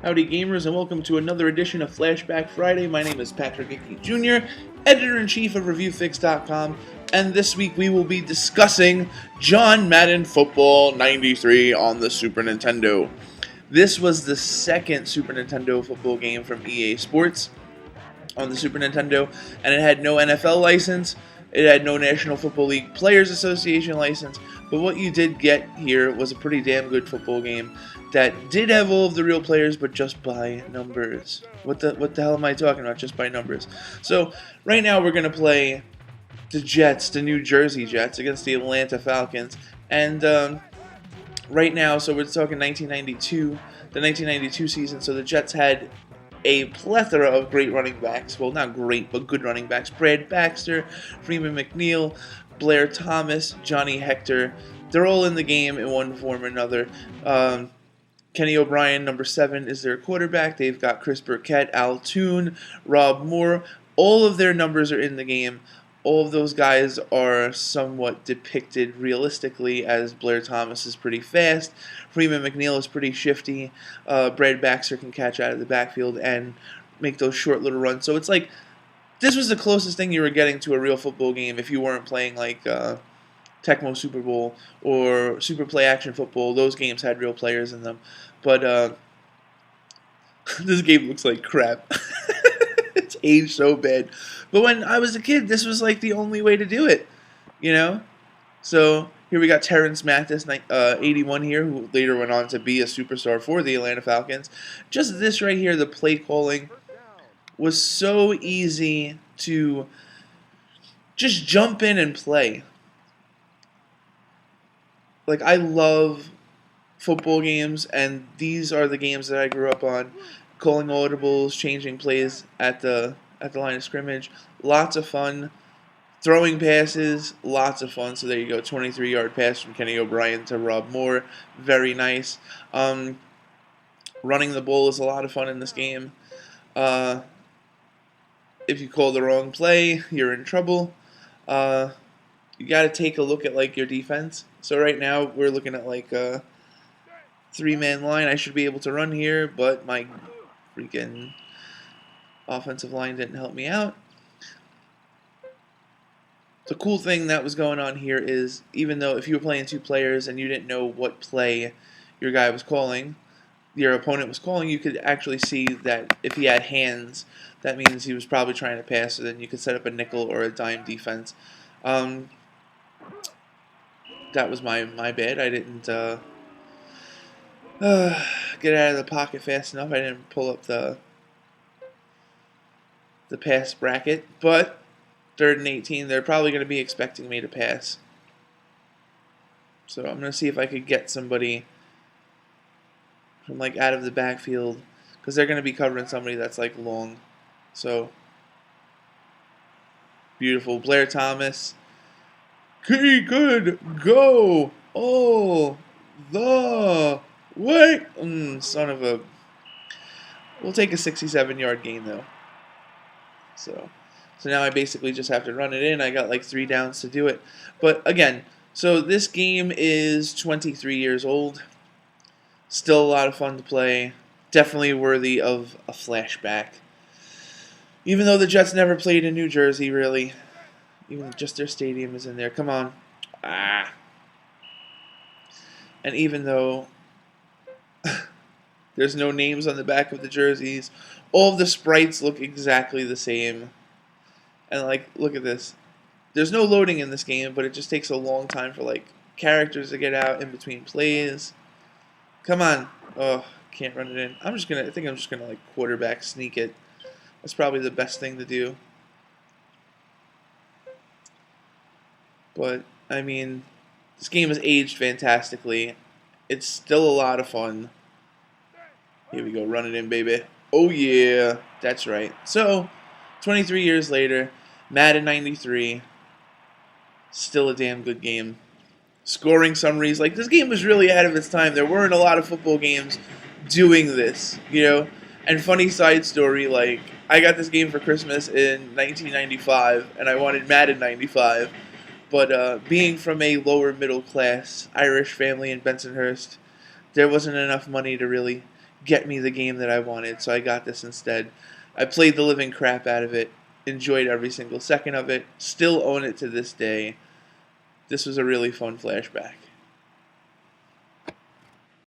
Howdy gamers, and welcome to another edition of Flashback Friday. My name is Patrick Hickey Jr., Editor-in-Chief of ReviewFix.com, and this week we will be discussing John Madden Football 93 on the Super Nintendo. This was the second Super Nintendo football game from EA Sports on the Super Nintendo, and it had no NFL license, it had no National Football League Players Association license, but what you did get here was a pretty damn good football game that did have all of the real players, but just by numbers. What the hell am I talking about? Just by numbers. So right now we're gonna play the Jets, the New Jersey Jets, against the Atlanta Falcons, and right now, so we're talking 1992, the 1992 season. So the Jets had a plethora of great running backs. Well, not great, but good running backs. Brad Baxter, Freeman McNeil, Blair Thomas, Johnny Hector. They're all in the game in one form or another. Kenny O'Brien, number 7, is their quarterback. They've got Chris Burkett, Al Toon, Rob Moore. All of their numbers are in the game. All of those guys are somewhat depicted realistically, as Blair Thomas is pretty fast. Freeman McNeil is pretty shifty. Brad Baxter can catch out of the backfield and make those short little runs. So it's like, this was the closest thing you were getting to a real football game if you weren't playing like Tecmo Super Bowl or Super Play Action Football. Those games had real players in them. But this game looks like crap. It's aged so bad. But when I was a kid, this was like the only way to do it, you know? So here we got Terrence Mathis, 81 here, who later went on to be a superstar for the Atlanta Falcons. Just this right here, the play calling was so easy to just jump in and play. Like, I love football games, and these are the games that I grew up on. Calling audibles, changing plays at the line of scrimmage. Lots of fun. Throwing passes, lots of fun. So there you go, 23-yard pass from Kenny O'Brien to Rob Moore. Very nice. Running the ball is a lot of fun in this game. If you call the wrong play, you're in trouble. You got to take a look at like your defense. So right now we're looking at like a 3-man line. I should be able to run here, but my freaking offensive line didn't help me out. The cool thing that was going on here is, even though if you were playing 2 players and you didn't know what play your guy was calling, your opponent was calling, you could actually see that if he had hands, that means he was probably trying to pass, so then you could set up a nickel or a dime defense. That was my bad. I didn't get out of the pocket fast enough. I didn't pull up the pass bracket, but 3rd and 18, they're probably going to be expecting me to pass. So I'm going to see if I could get somebody from like out of the backfield, because they're going to be covering somebody that's like long. So beautiful. Blair Thomas. He could go all the way. Son of a... We'll take a 67-yard gain, though. So now I basically just have to run it in. I got like 3 downs to do it. But again, so this game is 23 years old. Still a lot of fun to play. Definitely worthy of a flashback. Even though the Jets never played in New Jersey, really. Even just their stadium is in there. Come on. And even though there's no names on the back of the jerseys, all of the sprites look exactly the same. And like, look at this. There's no loading in this game, but it just takes a long time for like characters to get out in between plays. Come on. Oh, can't run it in. I think I'm just gonna like quarterback sneak it. That's probably the best thing to do. But, I mean, this game has aged fantastically. It's still a lot of fun. Here we go, run it in, baby. Oh, yeah, that's right. So, 23 years later, Madden 93, still a damn good game. Scoring summaries, like, this game was really ahead of its time. There weren't a lot of football games doing this, you know? And funny side story, like, I got this game for Christmas in 1995, and I wanted Madden 95. But being from a lower middle class Irish family in Bensonhurst, there wasn't enough money to really get me the game that I wanted, so I got this instead. I played the living crap out of it, enjoyed every single second of it, still own it to this day. This was a really fun flashback.